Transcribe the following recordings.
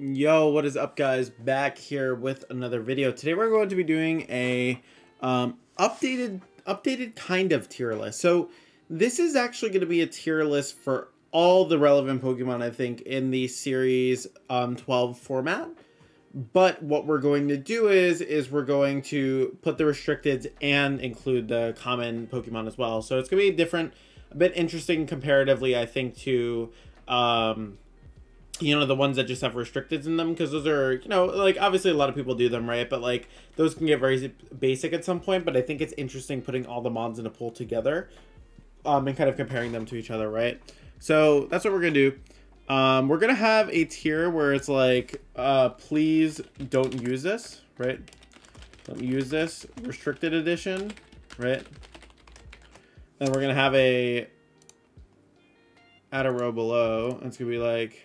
Yo, what is up, guys? Back here with another video. Today we're going to be doing a updated kind of tier list. So this is actually going to be a tier list for all the relevant Pokemon, I think, in the Series 12 format. But what we're going to do is we're going to put the restricted and include the common Pokemon as well. So it's going to be different, a bit interesting comparatively, I think, to you know, the ones that just have restricteds in them, because those are, you know, like, obviously a lot of people do them, right? But like those can get very basic at some point. But I think it's interesting putting all the mons in a pool together and kind of comparing them to each other, right? So that's what we're gonna do. We're gonna have a tier where it's like, please don't use this, right? Don't use this restricted edition, right? And we're gonna have add a row below. It's gonna be like,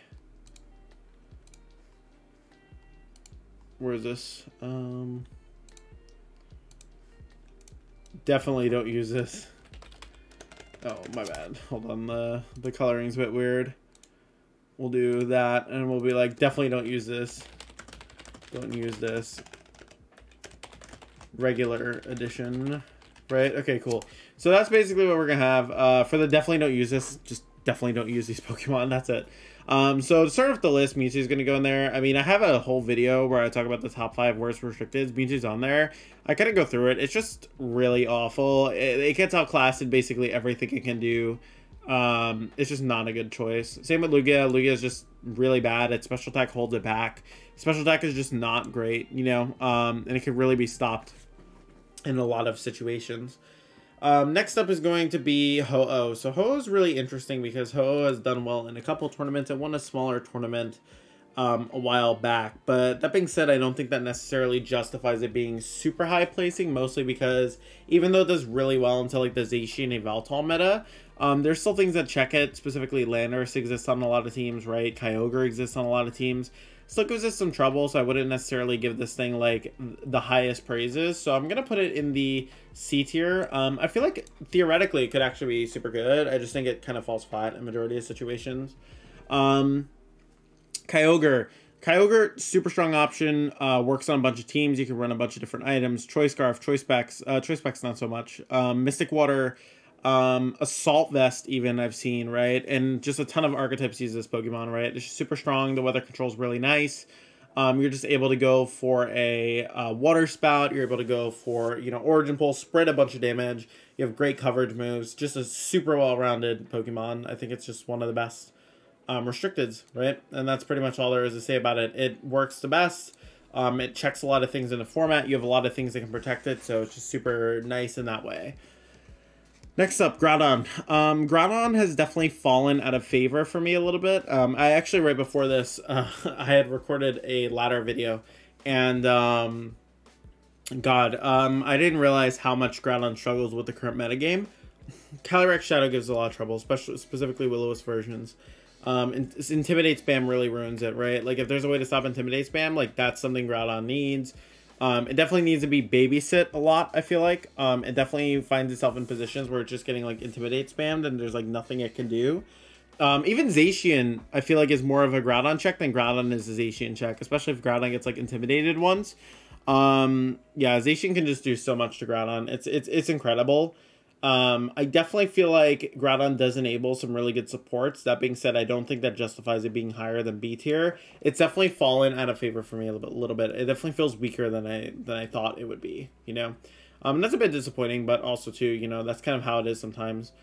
where is this? Definitely don't use this. Oh, my bad. Hold on, the coloring's a bit weird. We'll do that, and we'll be like, definitely don't use this. Don't use this. Regular edition. Right? Okay, cool. So that's basically what we're gonna have. For the definitely don't use this, just definitely don't use these Pokemon. That's it. So to start off the list, Mewtwo is going to go in there. I mean, I have a whole video where I talk about the top 5 worst restricteds. Mewtwo's on there. I kind of go through it. It's just really awful. It gets outclassed in basically everything it can do. It's just not a good choice. Same with Lugia. Lugia is just really bad. Its special attack holds it back. Special attack is just not great, you know, and it can really be stopped in a lot of situations. Next up is going to be Ho-Oh. So Ho-Oh is really interesting because Ho-Oh has done well in a couple tournaments. It won a smaller tournament a while back. But that being said, I don't think that necessarily justifies it being super high placing, mostly because even though it does really well until like the Zacian and Yveltal meta, there's still things that check it. Specifically, Landorus exists on a lot of teams, right? Kyogre exists on a lot of teams. Still gives us some trouble, so I wouldn't necessarily give this thing like the highest praises. So I'm gonna put it in the C tier. I feel like theoretically it could actually be super good. I just think it kind of falls flat in majority of situations. Kyogre, super strong option. Works on a bunch of teams. You can run a bunch of different items. Choice Scarf, Choice Specs. Choice Specs not so much. Mystic Water. Assault Vest even I've seen, right? And just a ton of archetypes use this Pokemon, right? It's just super strong. The weather control is really nice. You're just able to go for a Water Spout. You're able to go for, you know, Origin Pulse, spread a bunch of damage. You have great coverage moves. Just a super well-rounded Pokemon. I think it's just one of the best restricteds, right? And that's pretty much all there is to say about it. It works the best. It checks a lot of things in the format. You have a lot of things that can protect it, so it's just super nice in that way. Next up, Groudon. Groudon has definitely fallen out of favor for me a little bit. I actually, right before this, I had recorded a ladder video, and I didn't realize how much Groudon struggles with the current metagame. Calyrex Shadow gives a lot of trouble, specifically Will-O-Wisp versions. Intimidate spam really ruins it, right? Like, if there's a way to stop Intimidate spam, like, that's something Groudon needs. It definitely needs to be babysit a lot, I feel like. It definitely finds itself in positions where it's just getting, like, Intimidate spammed and there's, like, nothing it can do. Even Zacian, I feel like, is more of a Groudon check than Groudon is a Zacian check, especially if Groudon gets, like, intimidated once. Yeah, Zacian can just do so much to Groudon. It's incredible. I definitely feel like Groudon does enable some really good supports. That being said, I don't think that justifies it being higher than B tier. It's definitely fallen out of favor for me a little bit. It definitely feels weaker than I thought it would be, you know. And that's a bit disappointing, but also too, you know, that's kind of how it is sometimes.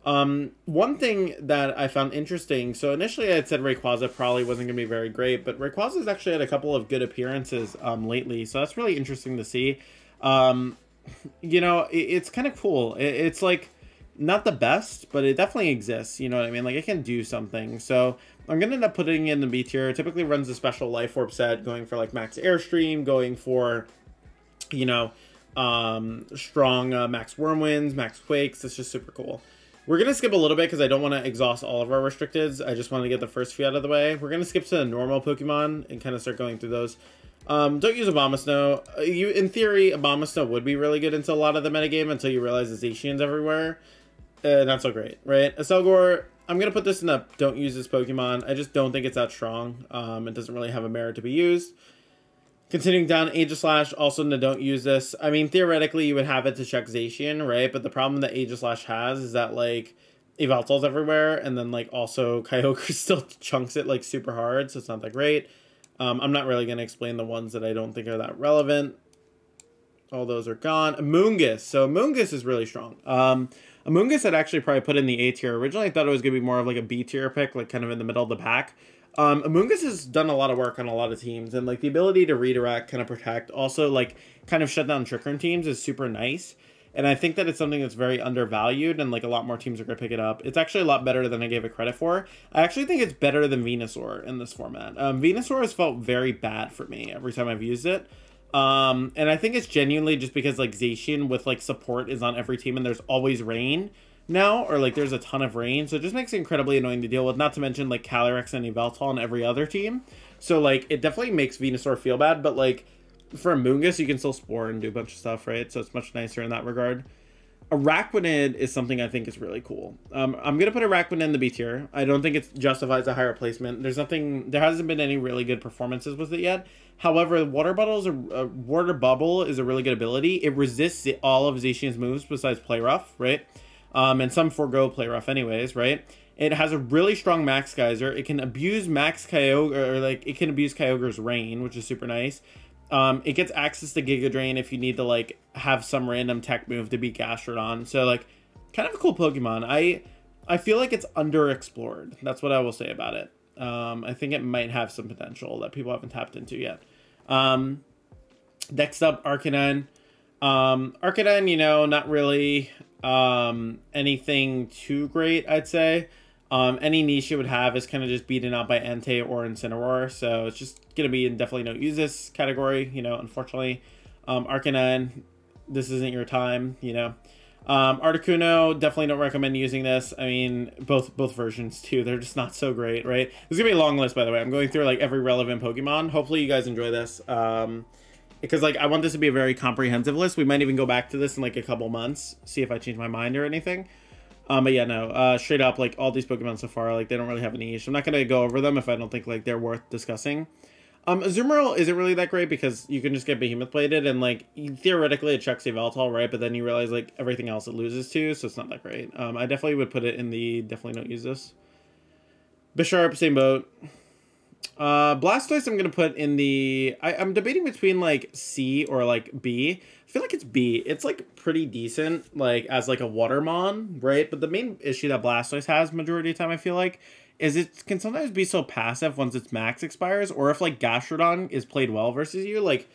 One thing that I found interesting, so initially I had said Rayquaza probably wasn't going to be very great, but Rayquaza's actually had a couple of good appearances lately, so that's really interesting to see. You know, it's kind of cool. It's like not the best, but it definitely exists. You know what I mean? Like, it can do something. So I'm gonna end up putting it in the B tier. It typically runs a special Life Orb set, going for like max Airstream, going for, you know, strong max Whirlwinds, max Quakes. It's just super cool. We're gonna skip a little bit because I don't want to exhaust all of our restricteds. I just want to get the first few out of the way. We're gonna skip to the normal Pokemon and kind of start going through those. Don't use Abomasnow. In theory, Abomasnow would be really good into a lot of the metagame until you realize the Zacian's everywhere. Not so great, right? Aselgor, I'm going to put this in the don't use this Pokemon. I just don't think it's that strong. It doesn't really have a merit to be used. Continuing down, Aegislash, also in the don't use this. I mean, theoretically, you would have it to check Zacian, right? But the problem that Aegislash has is that, like, Yveltal's everywhere, and then, like, also Kyogre still chunks it, like, super hard, so it's not that great. I'm not really going to explain the ones that I don't think are that relevant. All those are gone. Amoonguss. So Amoonguss is really strong. Amoonguss I'd actually probably put in the A tier. Originally, I thought it was going to be more of like a B tier pick, like kind of in the middle of the pack. Amoonguss has done a lot of work on a lot of teams, and like the ability to redirect, kind of protect, also like kind of shut down Trick Room teams is super nice. And I think that it's something that's very undervalued, and like a lot more teams are going to pick it up. It's actually a lot better than I gave it credit for. I actually think it's better than Venusaur in this format. Venusaur has felt very bad for me every time I've used it. And I think it's genuinely just because like Zacian with like support is on every team, and there's always rain now, or like there's a ton of rain. So it just makes it incredibly annoying to deal with, not to mention like Calyrex and Yveltal on every other team. So like it definitely makes Venusaur feel bad, but like for Amoonguss, you can still Spore and do a bunch of stuff, right? So it's much nicer in that regard. Araquanid is something I think is really cool. I'm going to put Araquanid in the B tier. I don't think it justifies a higher placement. There hasn't been any really good performances with it yet. However, Water Bubble is a really good ability. It resists all of Zacian's moves besides Play Rough, right? And some forego Play Rough anyways, right? It has a really strong Max Geyser. It can abuse Max Kyogre, or like it can abuse Kyogre's Rain, which is super nice. It gets access to Giga Drain if you need to like have some random tech move to beat Gastrodon. So like kind of a cool Pokemon. I feel like it's underexplored. That's what I will say about it. I think it might have some potential that people haven't tapped into yet. Next up, Arcanine. Arcanine, you know, not really anything too great, I'd say. Any niche it would have is kind of just beaten out by Entei or Incineroar, so it's just going to be in definitely don't use this category, you know, unfortunately. Arcanine, this isn't your time, you know. Articuno, definitely don't recommend using this. I mean, both versions too, they're just not so great, right? This is going to be a long list, by the way. I'm going through like every relevant Pokemon. Hopefully you guys enjoy this. Because like I want this to be a very comprehensive list. We might even go back to this in like a couple months, see if I change my mind or anything. But yeah, no, straight up, like all these Pokemon so far, like they don't really have a niche. I'm not going to go over them if I don't think like they're worth discussing. Azumarill isn't really that great because you can just get Behemoth plated, and like theoretically it checks Yveltal, right? But then you realize like everything else it loses to, so it's not that great. I definitely would put it in the definitely don't use this. Bisharp, same boat. Blastoise I'm going to put in the... I'm debating between like C or like B. I feel like it's B. It's like pretty decent like as like a Watermon, right? But the main issue that Blastoise has majority of the time, I feel like, is it can sometimes be so passive once its max expires, or if like Gastrodon is played well versus you, like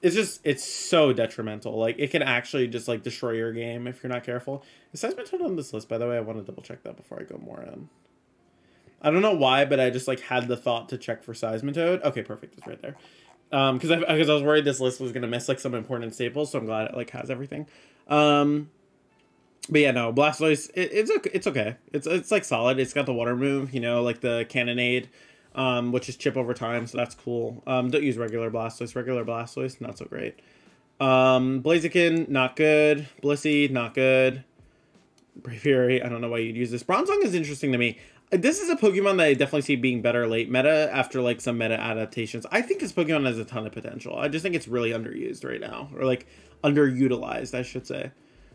it's so detrimental. Like it can actually just like destroy your game if you're not careful. Is Seismitoad on this list, by the way? I want to double check that before I go more in. I don't know why, but I just like had the thought to check for Seismitoad. Okay, perfect. It's right there. Because I was worried this list was gonna miss like some important staples, so I'm glad it like has everything. But yeah, no, Blastoise, it's okay. It's like solid. It's got the water move, you know, like the Cannonade, which is chip over time, so that's cool. Don't use regular Blastoise. Regular Blastoise, not so great. Blaziken, not good. Blissey, not good. Braviary, I don't know why you'd use this. Bronzong is interesting to me. This is a Pokemon that I definitely see being better late meta after like some meta adaptations. I think this Pokemon has a ton of potential. I just think it's really underused right now, or like underutilized, I should say.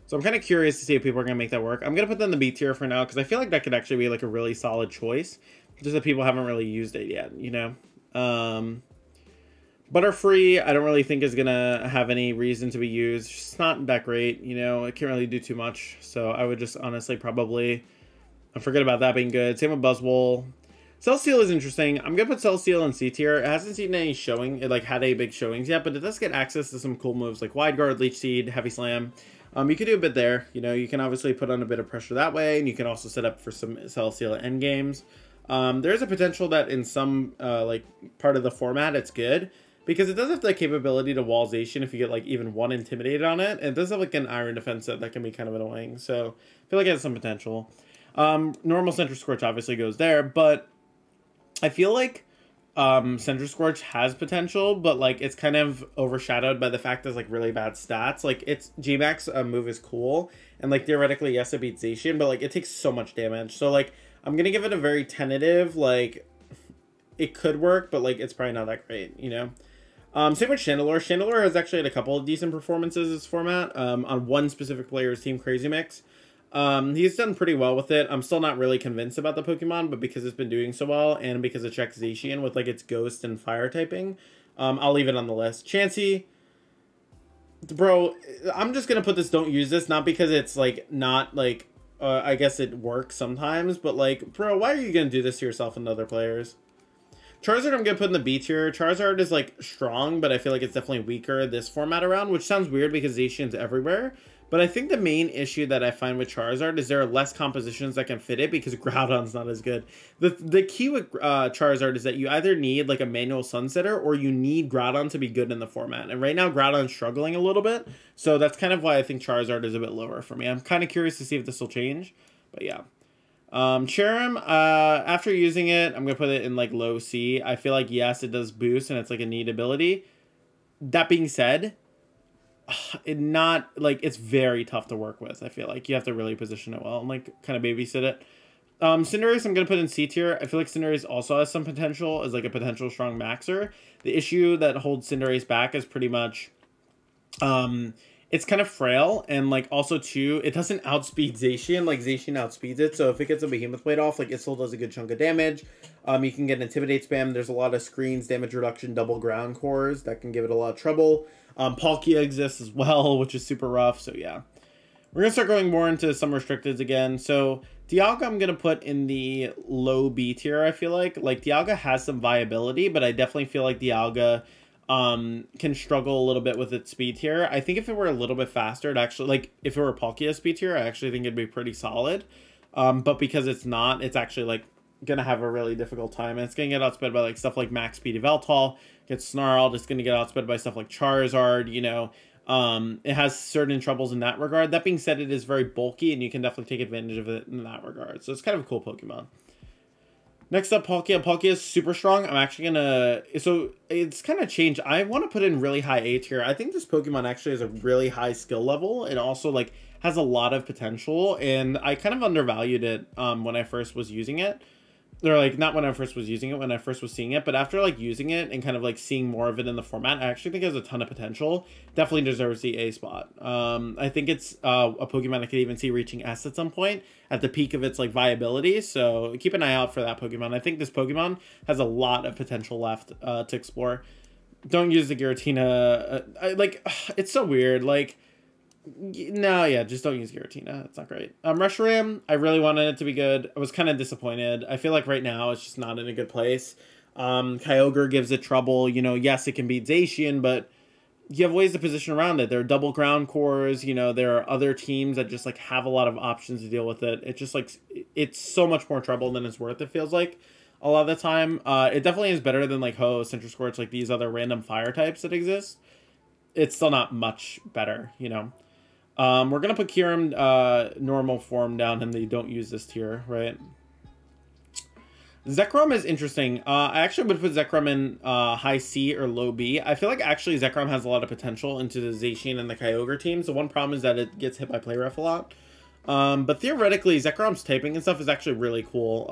So I'm kind of curious to see if people are going to make that work. I'm going to put that in the B tier for now because I feel like that could actually be like a really solid choice. Just that people haven't really used it yet, you know? Butterfree, I don't really think is going to have any reason to be used. It's not that great, you know? It can't really do too much. So I would just honestly probably forget about that being good. Same with Buzzwole. Celesteal is interesting. I'm going to put Celesteal in C tier. It hasn't seen any showing. It like had a big showings yet, but it does get access to some cool moves like Wide Guard, Leech Seed, Heavy Slam. You could do a bit there, you know, you can obviously put on a bit of pressure that way, and you can also set up for some Celesteal end games. There's a potential that in some, like, part of the format it's good, because it does have the capability to wall Zacian if you get, like, even one Intimidate on it, and it does have, like, an Iron Defense set that can be kind of annoying, so I feel like it has some potential. Normal Central Scorch obviously goes there, but I feel like Central Scorch has potential, but like it's kind of overshadowed by the fact there's like really bad stats. Like its G-Max move is cool, and like theoretically yes it beats Zacian, but like it takes so much damage. So like I'm gonna give it a very tentative, like, it could work, but like it's probably not that great, you know. Same with Chandelure. Chandelure has actually had a couple of decent performances this format, on one specific player's team, Crazy Mix. He's done pretty well with it. I'm still not really convinced about the Pokemon, but because it's been doing so well, and because it checks Zacian with like its Ghost and Fire typing, I'll leave it on the list. Chansey, bro, I'm just gonna put this don't use this, not because it's like not like I guess it works sometimes, but like, bro, why are you gonna do this to yourself and other players? Charizard I'm gonna put in the B tier. Charizard is like strong, but I feel like it's definitely weaker this format around, which sounds weird because Zacian's everywhere. But I think the main issue that I find with Charizard is there are less compositions that can fit it because Groudon's not as good. The key with Charizard is that you either need like a manual Sunsetter or you need Groudon to be good in the format. And right now Groudon's struggling a little bit. So that's kind of why I think Charizard is a bit lower for me. I'm kind of curious to see if this will change. But yeah. Cherim, after using it, I'm going to put it in like low C. I feel like, yes, it does boost and it's like a neat ability. That being said, it's very tough to work with. I feel like you have to really position it well and like kind of babysit it. Cinderace I'm gonna put in C tier. I feel like Cinderace also has some potential as like a potential strong maxer. The issue that holds Cinderace back is pretty much it's kind of frail, and like also too, it doesn't outspeed Zacian. Like Zacian outspeeds it, so if it gets a Behemoth Blade off, like it still does a good chunk of damage. You can get Intimidate spam. There's a lot of screens, damage reduction, double ground cores that can give it a lot of trouble. Palkia exists as well, which is super rough. So yeah, we're gonna start going more into some restricteds again. So Dialga I'm gonna put in the low B tier. I feel like Dialga has some viability, but I definitely feel like Dialga can struggle a little bit with its speed tier. I think if it were a little bit faster, it actually, like if it were Palkia speed tier, I actually think it'd be pretty solid. But because it's not, it's actually like gonna have a really difficult time, and it's gonna get outsped by like stuff like max speed Yveltal, gets snarled, it's gonna get outsped by stuff like Charizard, you know. It has certain troubles in that regard. That being said, it is very bulky, and you can definitely take advantage of it in that regard. So it's kind of a cool Pokemon. Next up, Palkia. Palkia is super strong. I'm actually gonna... So, it's kind of changed. I want to put in really high A tier. I think this Pokemon actually has a really high skill level. It also, like, has a lot of potential. And I kind of undervalued it when I first was using it. Or, like, not when I first was using it, when I first was seeing it. But after, like, using it and kind of, like, seeing more of it in the format, I actually think it has a ton of potential. Definitely deserves the A spot. I think it's a Pokemon I could even see reaching S at some point, at the peak of its, like, viability. So keep an eye out for that Pokemon. I think this Pokemon has a lot of potential left to explore. Don't use the Giratina. It's so weird. Like... No, yeah, just don't use Giratina. It's not great. Reshiram, I really wanted it to be good. I was kind of disappointed. I feel like right now it's just not in a good place. Kyogre gives it trouble. You know, yes, it can beat Zacian, but you have ways to position around it. There are double ground cores. You know, there are other teams that just, like, have a lot of options to deal with it. It's just, like, it's so much more trouble than it's worth, it feels like, a lot of the time. It definitely is better than, like, Ho, Central Scorch, like, these other random fire types that exist. It's still not much better, you know. We're going to put Kyurem normal form down in the don't use this tier, right? Zekrom is interesting. I actually would put Zekrom in high C or low B. I feel like actually Zekrom has a lot of potential into the Zacian and the Kyogre teams. The one problem is that it gets hit by Play Rough a lot. But theoretically, Zekrom's typing and stuff is actually really cool.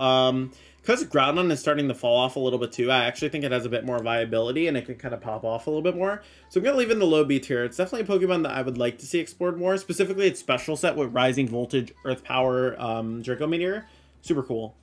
Because Groudon is starting to fall off a little bit too, I actually think it has a bit more viability and it can kind of pop off a little bit more. So I'm going to leave it in the low B tier. It's definitely a Pokemon that I would like to see explored more, specifically its special set with Rising Voltage, Earth Power, Draco Meteor. Super cool.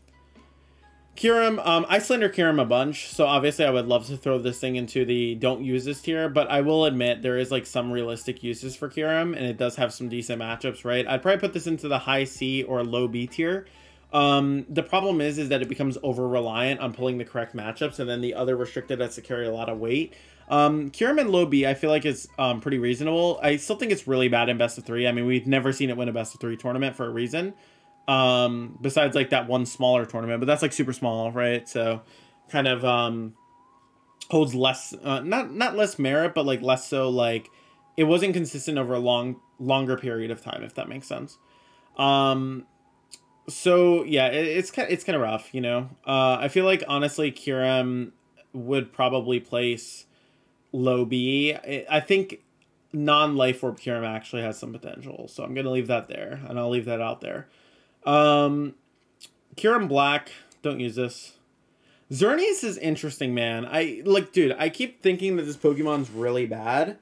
Kyurem, I slander Kyurem a bunch, so obviously I would love to throw this thing into the don't use this tier, but I will admit there is like some realistic uses for Kyurem, and it does have some decent matchups, right? I'd probably put this into the high C or low B tier. The problem is that it becomes over-reliant on pulling the correct matchups, and then the other restricted has to carry a lot of weight. Kyurem in low B I feel like is pretty reasonable. I still think it's really bad in best of 3. I mean, we've never seen it win a best of 3 tournament for a reason. Besides like that one smaller tournament, but that's like super small, right? So kind of holds less not less merit, but like less so, like it wasn't consistent over a longer period of time, if that makes sense. So yeah, it's kind of rough, you know. I feel like honestly Kyurem would probably place low B. I think non-life orb Kyurem actually has some potential, so I'm gonna leave that there, and I'll leave that out there. Kyurem Black, don't use this. Xerneas is interesting, man. Dude, I keep thinking that this Pokemon's really bad.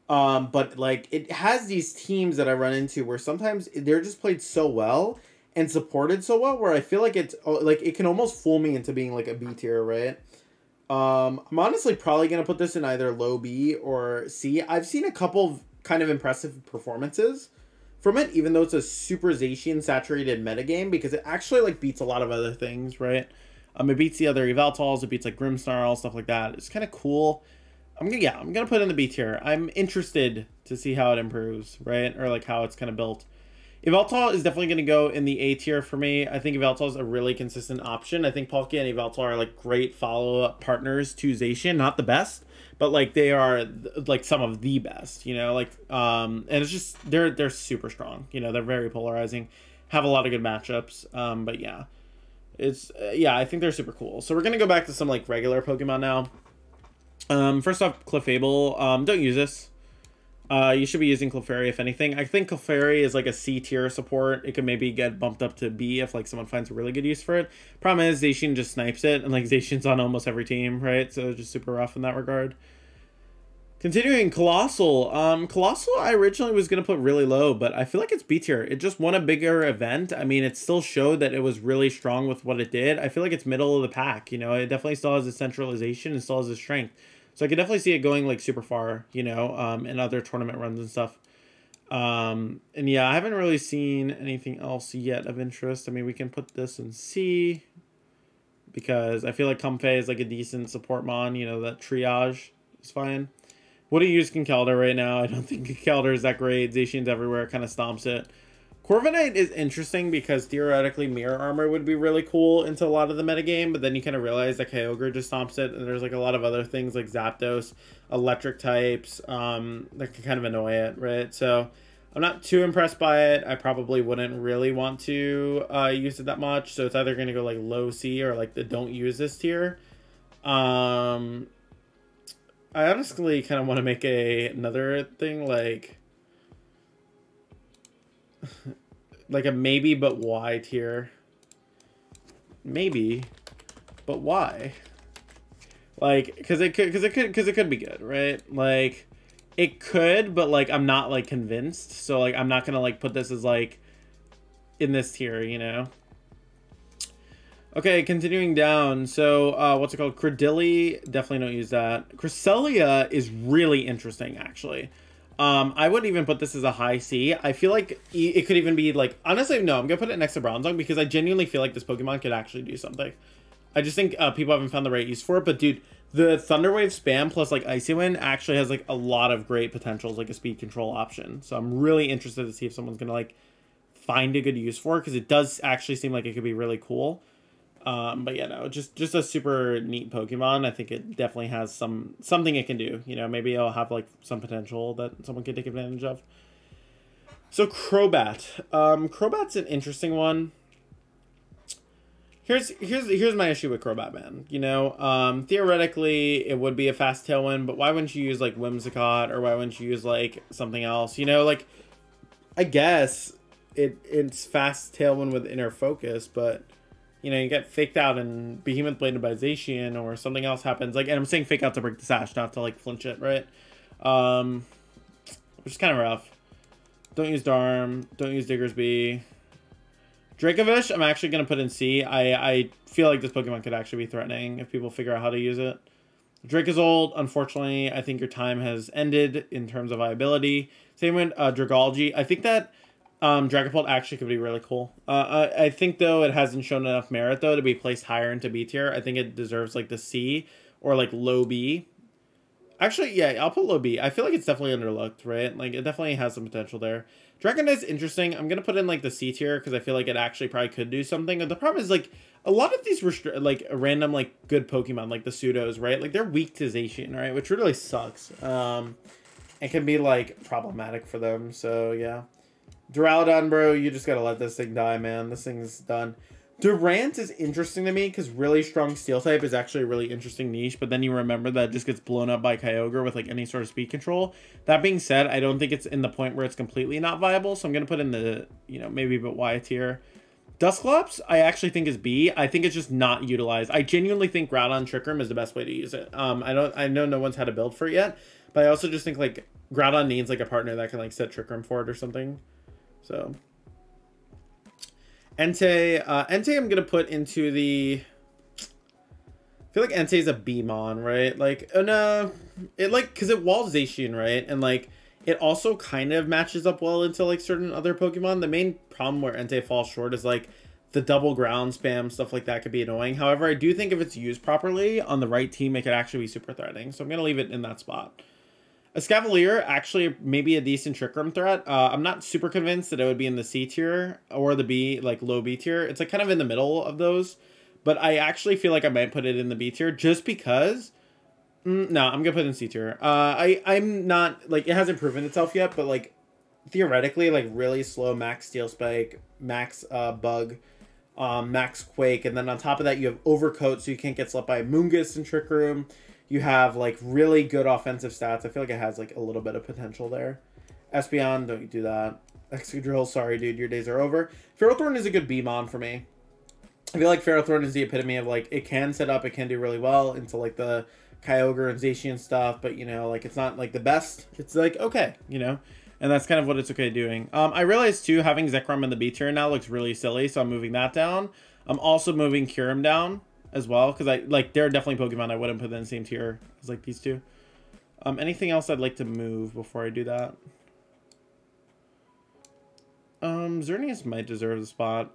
But like it has these teams that I run into where sometimes they're just played so well and supported so well where I feel like it's like it can almost fool me into being like a B tier, right? I'm honestly probably gonna put this in either low B or C. I've seen a couple of kind of impressive performances from it, even though it's a super Zacian saturated metagame, because it actually like beats a lot of other things, right? It beats the other Evaltals, it beats like Grimmsnarl, stuff like that. It's kind of cool. I'm gonna put it in the B tier. I'm interested to see how it improves, right? Or like how it's kind of built. Yveltal is definitely gonna go in the A tier for me. I think Yveltal is a really consistent option. I think Palkia and Yveltal are like great follow-up partners to Zacian. Not the best, but like they are like some of the best, you know, like and it's just they're super strong, you know, they're very polarizing, have a lot of good matchups. But yeah, it's yeah, I think they're super cool. So we're gonna go back to some like regular Pokemon now. First off, Clefable, don't use this. You should be using Clefairy if anything. I think Clefairy is like a C tier support. It could maybe get bumped up to B if like someone finds a really good use for it. Problem is Zacian just snipes it, and like Zacian's on almost every team, right? So it's just super rough in that regard. Continuing, Colossal. Colossal I originally was going to put really low, but I feel like it's B tier. It just won a bigger event. I mean, it still showed that it was really strong with what it did. I feel like it's middle of the pack, you know? It definitely still has its centralization and still has its strength. So I could definitely see it going like super far, you know, in other tournament runs and stuff. And yeah, I haven't really seen anything else yet of interest. I mean, we can put this in C because I feel like Comfey is like a decent support mon, you know, that triage is fine. What do you use Conkeldurr right now? I don't think Conkeldurr is that great. Zacian's everywhere, kind of stomps it. Corviknight is interesting because theoretically Mirror Armor would be really cool into a lot of the metagame, but then you kind of realize that Kyogre just stomps it, and there's like a lot of other things like Zapdos, electric types, that can kind of annoy it, right? So I'm not too impressed by it. I probably wouldn't really want to use it that much, so it's either going to go like low C or like the don't use this tier. I honestly kind of want to make another thing like like a maybe but why tier. Maybe, but why? Like, because it could be good, right? Like, it could, but like I'm not like convinced. So like I'm not gonna like put this as like in this tier, you know. Okay, continuing down. So what's it called? Credilli, definitely don't use that. Crysalia is really interesting, actually. I would even put this as a high C. I feel like it could even be like, honestly, no, I'm gonna put it next to Bronzong because I genuinely feel like this Pokemon could actually do something. I just think people haven't found the right use for it. But dude, the Thunder Wave spam plus like Icy Wind actually has like a lot of great potentials, like a speed control option. So I'm really interested to see if someone's gonna like find a good use for it because it does actually seem like it could be really cool. But yeah, no, just a super neat Pokemon. I think it definitely has something it can do. You know, maybe it'll have like some potential that someone could take advantage of. So Crowbat. Crobat's an interesting one. Here's my issue with Crowbat, man. You know, theoretically it would be a fast Tailwind, but why wouldn't you use like Whimsicott or why wouldn't you use like something else? You know, like I guess it's fast Tailwind with Inner Focus, but you know, you get faked out and Behemoth Bladed by Zacian or something else happens. Like, and I'm saying fake out to break the sash, not to like flinch it, right? Which is kind of rough. Don't use Darm. Don't use Diggersby. Dracovish, I'm actually going to put in C. I feel like this Pokemon could actually be threatening if people figure out how to use it. Dracozolt, unfortunately, I think your time has ended in terms of viability. Same with Dragalge. I think that Dragapult actually could be really cool. I think, though, it hasn't shown enough merit, though, to be placed higher into B tier. I think it deserves, like, the C or, like, low B. Actually, yeah, I'll put low B. I feel like it's definitely underlooked, right? Like, it definitely has some potential there. Dragonite's interesting. I'm going to put in, like, the C tier because I feel like it actually probably could do something. But the problem is, like, a lot of these, like, random, like, good Pokemon, like the Pseudos, right? Like, they're weak to Zacian, right? Which really sucks. It can be, like, problematic for them. So, yeah. Duraludon, bro, you just got to let this thing die, man. This thing's done. Durant is interesting to me because really strong Steel type is actually a really interesting niche, but then you remember that it just gets blown up by Kyogre with like any sort of speed control. That being said, I don't think it's in the point where it's completely not viable, so I'm going to put in the, you know, maybe but why tier. Dusclops, I actually think is B. I think it's just not utilized. I genuinely think Groudon Trick Room is the best way to use it. I know no one's had a build for it yet, but I also just think like Groudon needs like a partner that can like set Trick Room for it or something. So Entei, Entei I'm gonna put into the. I feel like Entei's a B-mon, right? Like, no, it like because it walls Zacian, right? And like it also kind of matches up well into like certain other Pokemon. The main problem where Entei falls short is like the double ground spam, stuff like that could be annoying. However, I do think if it's used properly on the right team, it could actually be super threatening. So I'm going to leave it in that spot. A Escavalier, actually maybe a decent Trick Room threat. I'm not super convinced that it would be in the C tier or the B, like low B tier. It's like kind of in the middle of those. But I actually feel like I might put it in the B tier just because... no, I'm gonna put it in C tier. I'm not like it hasn't proven itself yet, but like theoretically, like really slow max Steel Spike, max Bug, max Quake, and then on top of that you have Overcoat, so you can't get slept by Moongus in Trick Room. You have like really good offensive stats. I feel like it has like a little bit of potential there. Espeon, don't you do that. Excadrill, sorry dude, your days are over. Ferrothorn is a good B-mon for me. I feel like Ferrothorn is the epitome of like it can set up, it can do really well into like the Kyogre and Zacian stuff, but you know, like it's not like the best. It's like okay, you know, and that's kind of what it's okay doing. I realized too having Zekrom in the B tier now looks really silly, so I'm moving that down. I'm also moving Kyurem down as well because I like there are definitely Pokemon I wouldn't put in the same tier as like these two. Anything else I'd like to move before I do that? Xerneas might deserve the spot.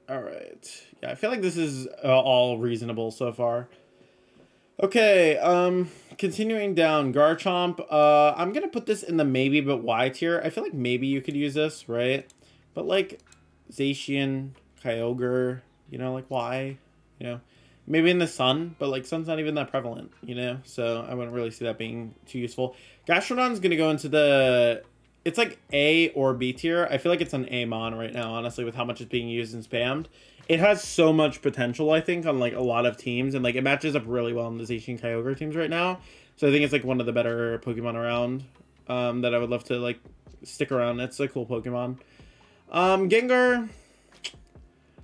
All right, yeah, I feel like this is all reasonable so far. Okay, continuing down, Garchomp. I'm gonna put this in the maybe but why tier. I feel like maybe you could use this, right? But like Zacian, Kyogre, you know, like why? You know, maybe in the Sun, but like Sun's not even that prevalent, you know? So I wouldn't really see that being too useful. Gastrodon's gonna go into the... It's like A or B tier. I feel like it's an A-mon right now, honestly, with how much it's being used and spammed. It has so much potential, I think, on like a lot of teams, and like it matches up really well in the Zacian Kyogre teams right now. So I think it's like one of the better Pokemon around that I would love to like stick around. It's a cool Pokemon. Gengar.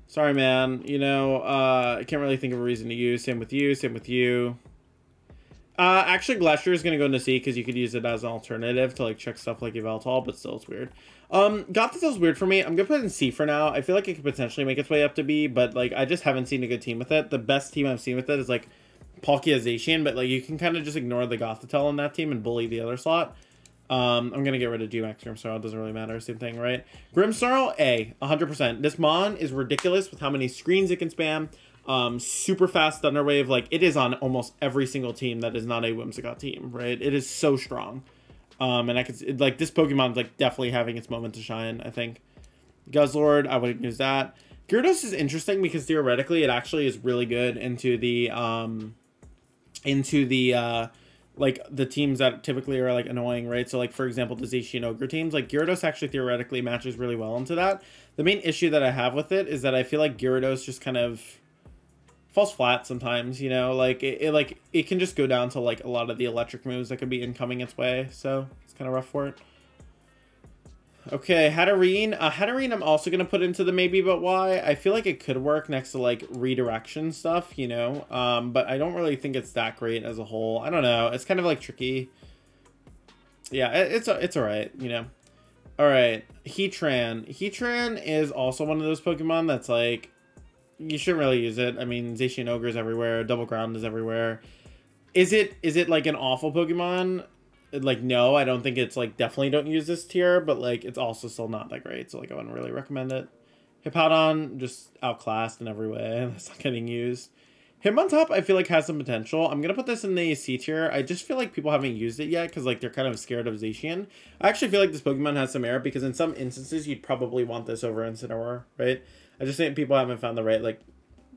Sorry, man. You know, I can't really think of a reason to use. Same with you. Same with you. Actually, Glacier is going to go into C because you could use it as an alternative to like check stuff like Yveltal, but still it's weird. Gothithel's weird for me. I'm going to put it in C for now. I feel like it could potentially make its way up to B, but like I just haven't seen a good team with it. The best team I've seen with it is like Palkia Zacian, but like you can kind of just ignore the Gothitelle on that team and bully the other slot. I'm going to get rid of G-Max Grimmsnarl. It doesn't really matter. Same thing, right? Grimmsnarl, A, 100%. This Mon is ridiculous with how many screens it can spam. Super fast Thunder Wave, like it is on almost every single team that is not a Whimsicott team, right? It is so strong. And I could like this Pokemon's like definitely having its moment to shine, I think. Guzzlord, I wouldn't use that. Gyarados is interesting because theoretically it actually is really good into the like the teams that typically are like annoying, right? So like for example the Zacian Ogre teams, like Gyarados actually theoretically matches really well into that. The main issue that I have with it is that I feel like Gyarados just kind of falls flat sometimes, you know, like it can just go down to like a lot of the electric moves that could be incoming its way, so it's kind of rough for it. Okay, Hatterene. Hatterene I'm also gonna put into the maybe but why. I feel like it could work next to like redirection stuff, you know, but I don't really think it's that great as a whole. I don't know, it's kind of like tricky. Yeah, it's all right, you know. All right, Heatran. Heatran is also one of those Pokemon that's like you shouldn't really use it. I mean, Zacian Ogre is everywhere. Double Ground is everywhere. Is it like an awful Pokemon? Like, no, I don't think it's like definitely don't use this tier, but like it's also still not that great. So like I wouldn't really recommend it. Hippowdon, just outclassed in every way. That's not getting used. Hitmontop, I feel like has some potential. I'm gonna put this in the C tier. I just feel like people haven't used it yet because like they're kind of scared of Zacian. I actually feel like this Pokemon has some merit because in some instances you'd probably want this over Incineroar, right? I just think people haven't found the right like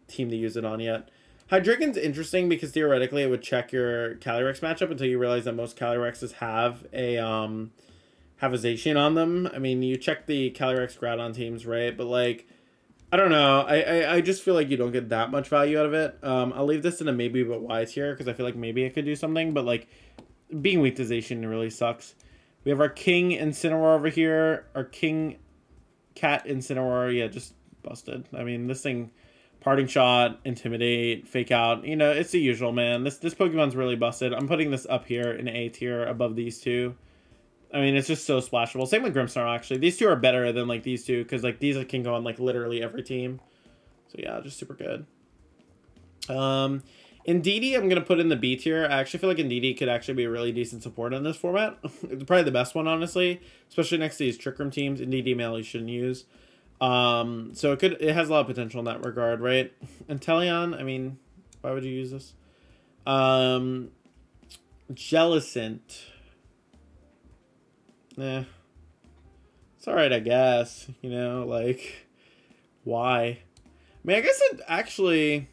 team to use it on yet. Hydreigon's interesting because theoretically it would check your Calyrex matchup until you realize that most Calyrexes have a Zacian on them. I mean, you check the Calyrex Groudon teams, right? But like, I don't know. I just feel like you don't get that much value out of it. I'll leave this in a maybe but why tier because I feel like maybe it could do something, but like being weak to Zacian really sucks. We have our King Incineroar over here. Our King Cat Incineroar, yeah, just busted. I mean, this thing, Parting Shot, Intimidate, Fake Out, you know, it's the usual, man. This Pokemon's really busted. I'm putting this up here in A tier above these two. I mean, it's just so splashable. Same with Grimmsnarl, actually. These two are better than, like, these two, because, like, these can go on, like, literally every team. So, yeah, just super good. Indeedee, I'm going to put in the B tier. I actually feel like Indeedee could actually be a really decent support in this format. It's probably the best one, honestly. Especially next to these Trick Room teams. Indeedee Mail you shouldn't use. So it has a lot of potential in that regard, right? And Teleon, I mean, why would you use this? Jellicent. It's alright, I guess. You know, like, why? I mean, I guess it actually...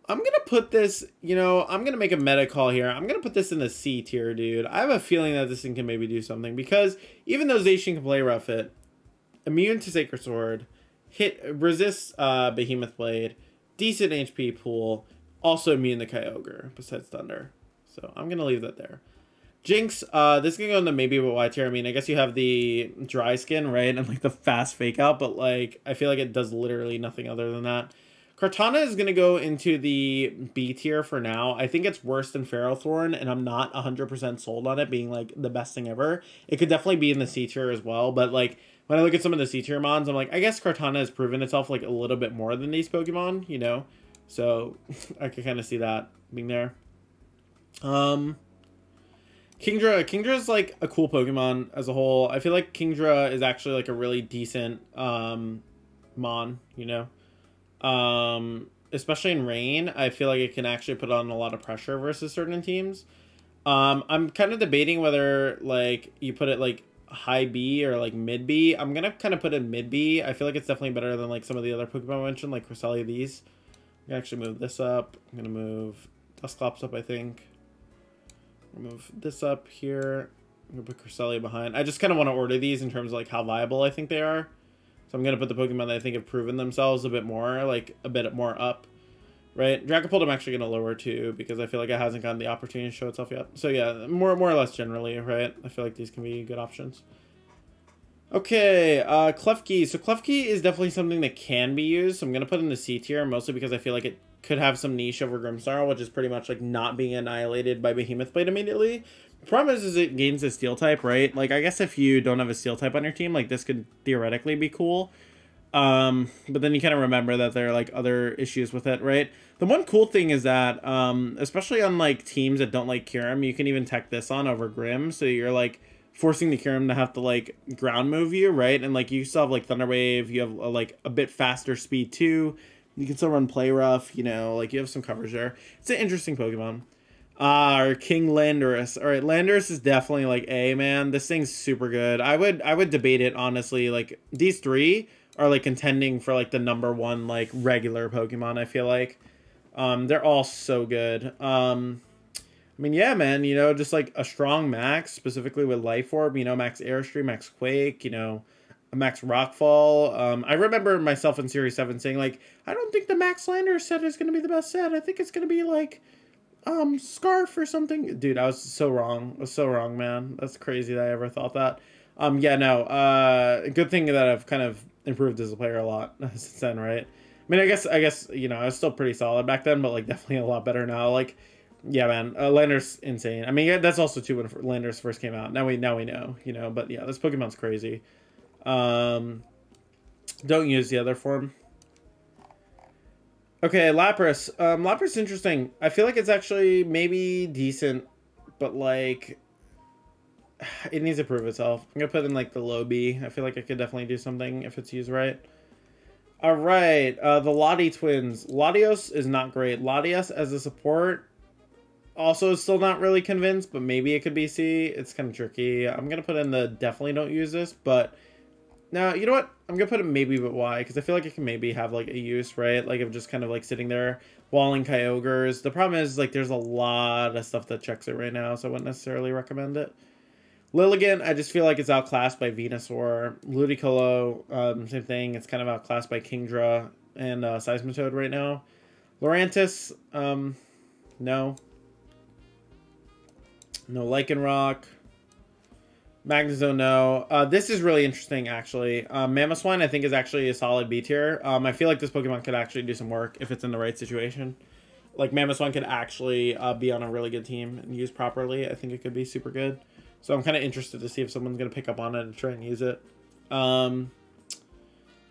I'm going to put this, you know, I'm going to make a meta call here. I'm going to put this in the C tier, dude. I have a feeling that this thing can maybe do something. Because even though Zacian can play Rough It, immune to Sacred Sword, resists Behemoth Blade, decent HP pool, also immune to Kyogre, besides Thunder. So I'm going to leave that there. Jinx, this can go in the maybe but why tier. I mean, I guess you have the dry skin, right? And like the fast fake out, but like, I feel like it does literally nothing other than that. Kartana is going to go into the B tier for now. I think it's worse than Ferrothorn, and I'm not 100% sold on it being, like, the best thing ever. It could definitely be in the C tier as well, but, like, when I look at some of the C tier mons, I'm like, I guess Kartana has proven itself, like, a little bit more than these Pokemon, you know? So, I could kind of see that being there. Kingdra. Kingdra is, like, a cool Pokemon as a whole. I feel like Kingdra is actually, like, a really decent mon, you know? Especially in rain, I feel like it can actually put on a lot of pressure versus certain teams. I'm kind of debating whether, like, you put it, like, high B or, like, mid B. I'm gonna kind of put it mid B. I feel like it's definitely better than, like, some of the other Pokemon I mentioned, like Crysalia, these. I'm gonna actually move this up. I'm gonna move Dusclops up, I think. Move this up here. I'm gonna put Crysalia behind. I just kind of want to order these in terms of, like, how viable I think they are. So I'm going to put the Pokemon that I think have proven themselves a bit more, like, a bit more up, right? Dragapult I'm actually going to lower, too, because I feel like it hasn't gotten the opportunity to show itself yet. So, yeah, more or less generally, right? I feel like these can be good options. Okay, Klefki. So Klefki is definitely something that can be used. So I'm going to put in the C tier, mostly because I feel like it could have some niche over Grimmsnarl, which is pretty much, like, not being annihilated by Behemoth Blade immediately. The problem is it gains a Steel type, right? Like, I guess if you don't have a Steel type on your team, like, this could theoretically be cool. But then you kind of remember that there are, like, other issues with it, right? The one cool thing is that, especially on, like, teams that don't like Kyurem, you can even tech this on over Grim, so you're, like, forcing the Kyurem to have to, like, ground move you, right? And, like, you still have, like, Thunder Wave, you have, like, a bit faster speed, too. You can still run Play Rough, you know, like, you have some coverage there. It's an interesting Pokemon. Or King Landorus. All right, Landorus is definitely, like, A, man. This thing's super good. I would debate it, honestly. Like, these three are, like, contending for, like, the #1, like, regular Pokemon, I feel like. They're all so good. I mean, yeah, man, you know, just, like, a strong max, specifically with Life Orb, you know, max Airstream, max Quake, you know, a max Rockfall. I remember myself in Series 7 saying, like, I don't think the max Landorus set is going to be the best set. I think it's going to be, like, Scarf or something. Dude, I was so wrong. I was so wrong, man. That's crazy that I ever thought that. Yeah, no, good thing that I've kind of improved as a player a lot since then, right? I mean, I guess, you know, I was still pretty solid back then, but, like, definitely a lot better now. Like, yeah, man, Landorus insane. I mean, yeah, that's also too when Landorus first came out. Now we know, you know, but yeah, this Pokemon's crazy. Don't use the other form. Okay, Lapras. Lapras is interesting. I feel like it's actually maybe decent, but, like, it needs to prove itself. I'm gonna put in, like, the low B. I feel like I could definitely do something if it's used right. Alright, the Lottie twins. Latios is not great. Latias as a support also still not really convinced, but maybe it could be C. It's kind of tricky. I'm gonna put in the definitely don't use this, but now, you know what? I'm gonna put it maybe but why, because I feel like it can maybe have, like, a use, right? Like, of just kind of, like, sitting there walling Kyogres. The problem is, like, there's a lot of stuff that checks it right now, so I wouldn't necessarily recommend it. Lilligant, I just feel like it's outclassed by Venusaur. Ludicolo, same thing. It's kind of outclassed by Kingdra and Seismitoad right now. Lurantis, no. No Lycanroc. Magnezone, no. This is really interesting, actually. Mamoswine, I think, is actually a solid B tier. I feel like this Pokemon could actually do some work if it's in the right situation. Like, Mamoswine could actually be on a really good team and used properly. I think it could be super good. So I'm kind of interested to see if someone's going to pick up on it and try and use it.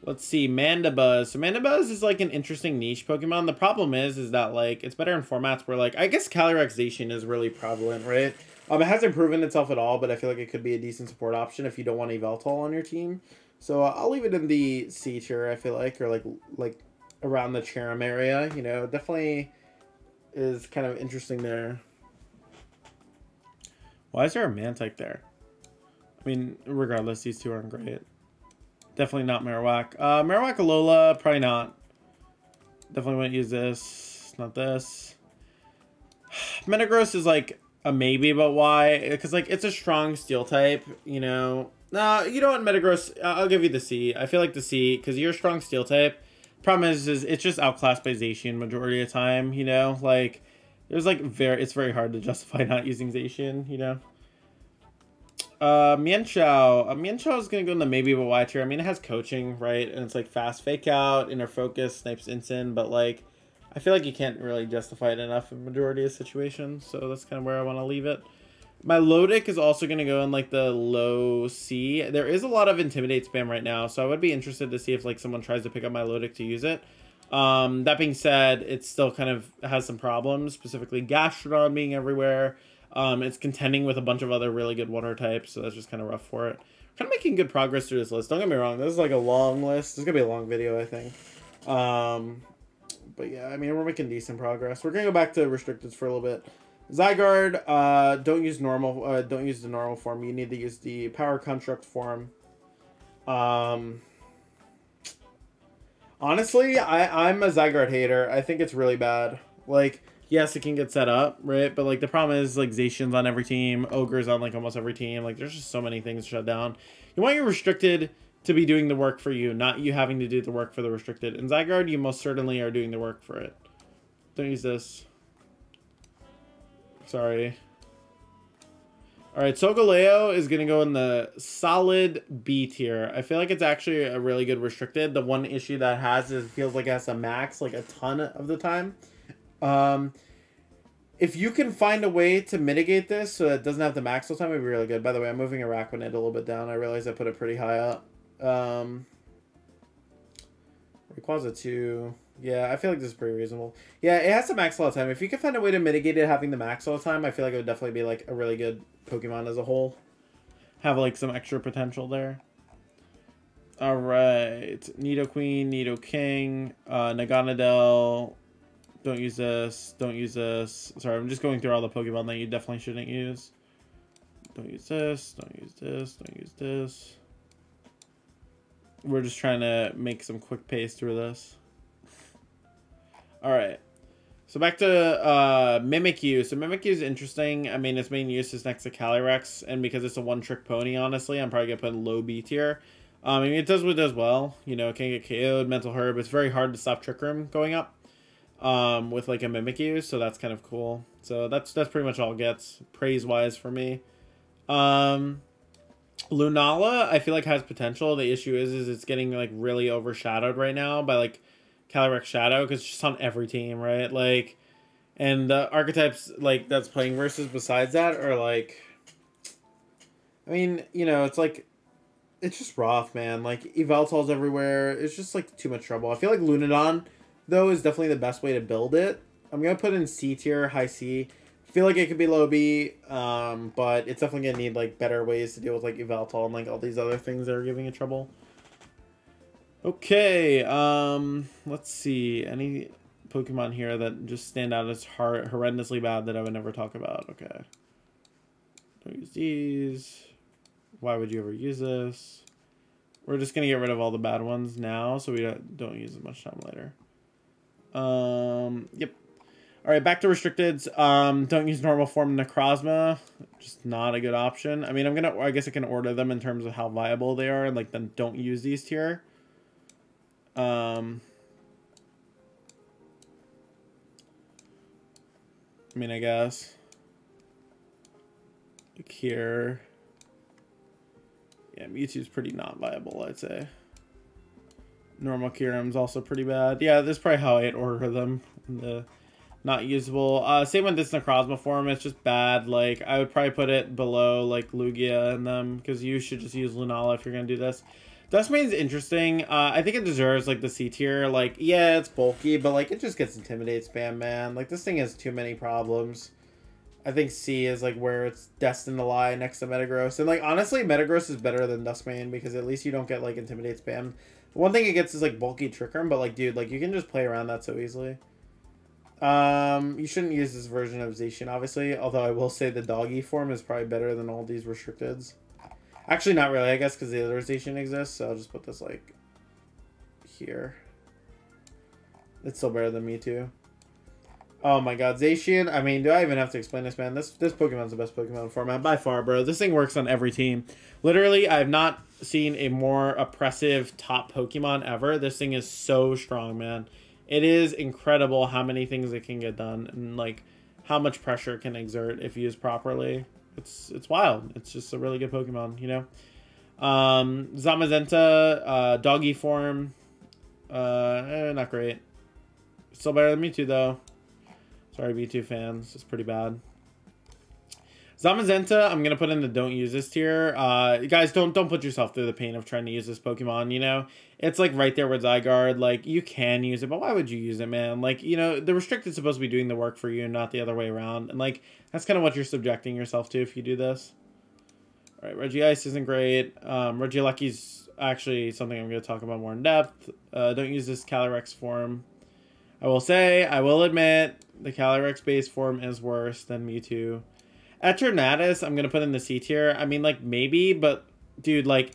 Let's see, Mandibuzz. So Mandibuzz is like an interesting niche Pokemon. The problem is that like it's better in formats where like I guess Calyrex Zacian is really prevalent, right? It hasn't proven itself at all, but I feel like it could be a decent support option if you don't want Yveltal on your team. So I'll leave it in the C tier, I feel like, or like around the Cherim area. You know, definitely is kind of interesting there. Why is there a Mantike there? I mean, regardless, these two aren't great. Definitely not Marowak. Marowak Alola, probably not. Definitely wouldn't use this. Not this. Metagross is like a maybe, but why? Because like it's a strong steel type, you know. No, you know what, Metagross, I'll give you the C. I feel like the C, because you're a strong steel type. Problem is it's just outclassed by Zacian majority of the time, you know. Like, there's like it's very hard to justify not using Zacian, you know. Mienshao. Mienshao is going to go in the maybe but why tier. I mean, it has coaching, right? And it's like fast fake out, inner focus, snipes Incin, but like, I feel like you can't really justify it enough in majority of situations, so that's kind of where I want to leave it. My Lodic is also going to go in like the low C. There is a lot of Intimidate spam right now, so I would be interested to see if like someone tries to pick up my Lodic to use it. That being said, it still kind of has some problems, specifically Gastrodon being everywhere. It's contending with a bunch of other really good water types, so that's just kind of rough for it. Kind of making good progress through this list. Don't get me wrong, this is like a long list. This is going to be a long video, I think. But yeah, I mean, we're making decent progress. We're going to go back to restricteds for a little bit. Zygarde, don't use the normal form. You need to use the Power Construct form. Honestly, I'm a Zygarde hater. I think it's really bad. Like, yes, it can get set up, right? But like the problem is like Zacian's on every team, Ogre's on like almost every team. Like there's just so many things to shut down. You want your restricted to be doing the work for you, not you having to do the work for the restricted. In Zygarde, you most certainly are doing the work for it. Don't use this. Sorry. Alright, Solgaleo is going to go in the solid B tier. I feel like it's actually a really good restricted. The one issue that it has is it feels like it has a max like a ton of the time. If you can find a way to mitigate this so that it doesn't have the max all the time, it would be really good. By the way, I'm moving Araquanid a little bit down. I realized I put it pretty high up. Rayquaza 2. Yeah, I feel like this is pretty reasonable. Yeah, it has the max all the time. If you can find a way to mitigate it having the max all the time, I feel like it would definitely be like a really good Pokemon as a whole. Have like some extra potential there. Alright. Nidoqueen, Nidoking, Naganadel. Don't use this. Don't use this. Sorry, I'm just going through all the Pokemon that you definitely shouldn't use. Don't use this. Don't use this. Don't use this. We're just trying to make some quick pace through this. Alright. So back to Mimikyu. So Mimikyu is interesting. I mean, its main use is next to Calyrex. And because it's a one-trick pony, honestly, I'm probably going to put in low B tier. I mean, it does what it does well. You know, it can get KO'd, Mental Herb. It's very hard to stop Trick Room going up. With like a Mimikyu, so that's kind of cool. So that's pretty much all it gets praise wise for me. Lunala I feel like has potential. The issue is it's getting like really overshadowed right now by like Calyrex Shadow because it's just on every team, right? Like, and the archetypes like that's playing versus besides that are like, I mean, you know, it's like it's just rough, man. Like Yveltal's everywhere. It's just like too much trouble. I feel like Lunadon though is definitely the best way to build it. I'm gonna put in C tier, high C. Feel like it could be low B, but it's definitely gonna need like better ways to deal with like Yveltal and like all these other things that are giving it trouble. Okay, let's see. Any Pokemon here that just stand out as horrendously bad that I would never talk about? Okay. Don't use these. Why would you ever use this? We're just gonna get rid of all the bad ones now so we don't use as much time later. Yep. Alright, back to restricteds. Don't use normal form Necrozma. Just not a good option. I mean, I guess I can order them in terms of how viable they are, and like then don't use these tier. I mean, I guess. Like here. Yeah, Mewtwo's pretty not viable, I'd say. Normal Kyurem's also pretty bad. Yeah, this is probably how I'd order them. The not usable. Same with this Necrozma form. It's just bad. Like, I would probably put it below, like, Lugia and them. Because you should just use Lunala if you're going to do this. Dustmane's interesting. I think it deserves, like, the C tier. Like, yeah, it's bulky, but, like, it just gets Intimidate spam, man. Like, this thing has too many problems. I think C is, like, where it's destined to lie next to Metagross. And, like, honestly, Metagross is better than Dustmane because at least you don't get, like, Intimidate spam. One thing it gets is, like, bulky Trick Room, but, like, dude, like, you can just play around that so easily. You shouldn't use this version of Zacian, obviously, although I will say the doggy form is probably better than all these restricteds. Actually, not really, I guess, because the other Zacian exists, so I'll just put this, like, here. It's still better than Mewtwo. Oh my god, Zacian. I mean, do I even have to explain this, man? This Pokemon's the best Pokemon format by far, bro. This thing works on every team. Literally, I have not seen a more oppressive top Pokemon ever. This thing is so strong, man. It is incredible how many things it can get done and, like, how much pressure it can exert if used properly. It's wild. It's just a really good Pokemon, you know? Zamazenta, doggy form. Not great. Still better than Mewtwo, though. Sorry, Mewtwo fans. It's pretty bad. Zamazenta, I'm going to put in the don't use this tier. Guys, don't put yourself through the pain of trying to use this Pokemon, you know? It's, like, right there with Zygarde. Like, you can use it, but why would you use it, man? Like, you know, the Restricted's supposed to be doing the work for you and not the other way around. And, like, that's kind of what you're subjecting yourself to if you do this. All right, Regice isn't great. Regieleku's actually something I'm going to talk about more in depth. Don't use this Calyrex form. I will admit, the Calyrex base form is worse than Mewtwo. Eternatus, I'm going to put in the C tier. I mean, like, maybe, but, dude, like,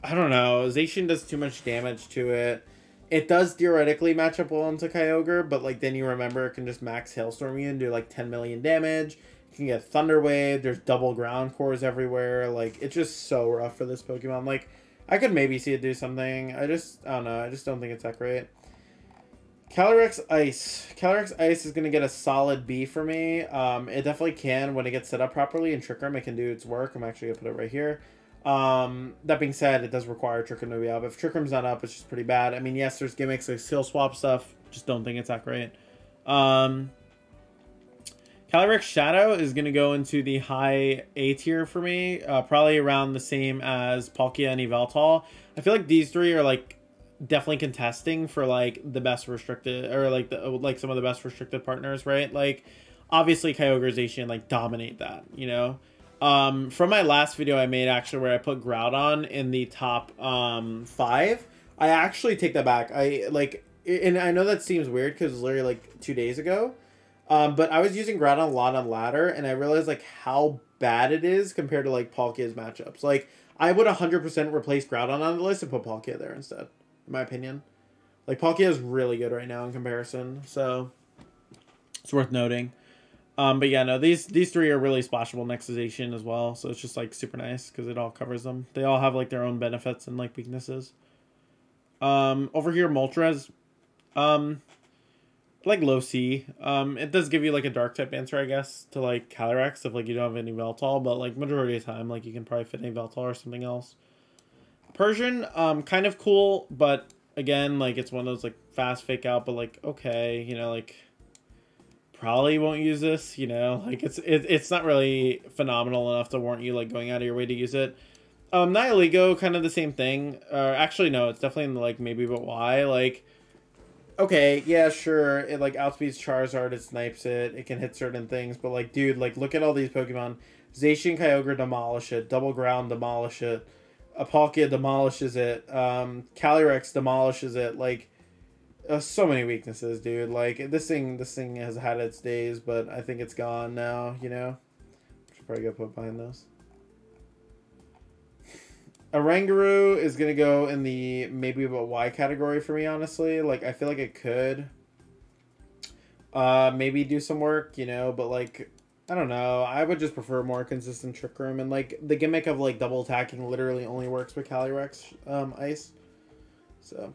I don't know. Zacian does too much damage to it. It does theoretically match up well into Kyogre, but, like, then you remember it can just max Hailstorm you and do, like, 10 million damage. You can get Thunder Wave. There's double ground cores everywhere. Like, it's just so rough for this Pokemon. Like, I could maybe see it do something. I don't know. I just don't think it's that great. Calyrex Ice. Calyrex Ice is going to get a solid B for me. It definitely can when it gets set up properly. In Trick Room, it can do its work. I'm actually going to put it right here. That being said, it does require Trick Room to be up. If Trick Room's not up, it's just pretty bad. I mean, yes, there's gimmicks like skill swap stuff. Just don't think it's that great. Calyrex Shadow is going to go into the high A tier for me. Probably around the same as Palkia and Yveltal. I feel like these three are, like, definitely contesting for, like, the best restricted, or, like, some of the best restricted partners, right? Like, obviously Kyogre, Zacian, like, dominate that, you know? From my last video I made, actually, where I put Groudon in the top 5, I actually take that back. And I know that seems weird because it's literally, like, 2 days ago, but I was using Groudon a lot on ladder, and I realized, like, how bad it is compared to, like, Palkia's matchups. Like, I would 100% replace Groudon on the list and put Palkia there instead. In my opinion, like, Palkia is really good right now in comparison, so it's worth noting. But yeah, no, these three are really splashable next to Zacian as well, so it's just, like, super nice because it all covers them. They all have, like, their own benefits and, like, weaknesses. Over here, Moltres, like, low C. It does give you, like, a dark type answer, I guess, to, like, Calyrex if, like, you don't have any Yveltal, but, like, majority of the time, like, you can probably fit any Yveltal or something else. Persian, kind of cool, but again, like, it's one of those, like, fast fake out, but, like, okay, you know, like, probably won't use this, you know, like, it's not really phenomenal enough to warrant you, like, going out of your way to use it. Nihilego, kind of the same thing, or actually, no, it's definitely in the, like, maybe but why, like, okay, yeah, sure, it, like, outspeeds Charizard, it snipes it, it can hit certain things, but, like, dude, like, look at all these Pokemon. Zacian, Kyogre demolish it, Double Ground demolish it. Palkia demolishes it. Calyrex demolishes it. Like, so many weaknesses, dude. Like, this thing has had its days, but I think it's gone now, you know? Should probably go put behind those. Oranguru is going to go in the maybe but why category for me, honestly. Like, I feel like it could maybe do some work, you know, but, like, I don't know. I would just prefer more consistent Trick Room. And, like, the gimmick of, like, double attacking literally only works with Calyrex Ice. So,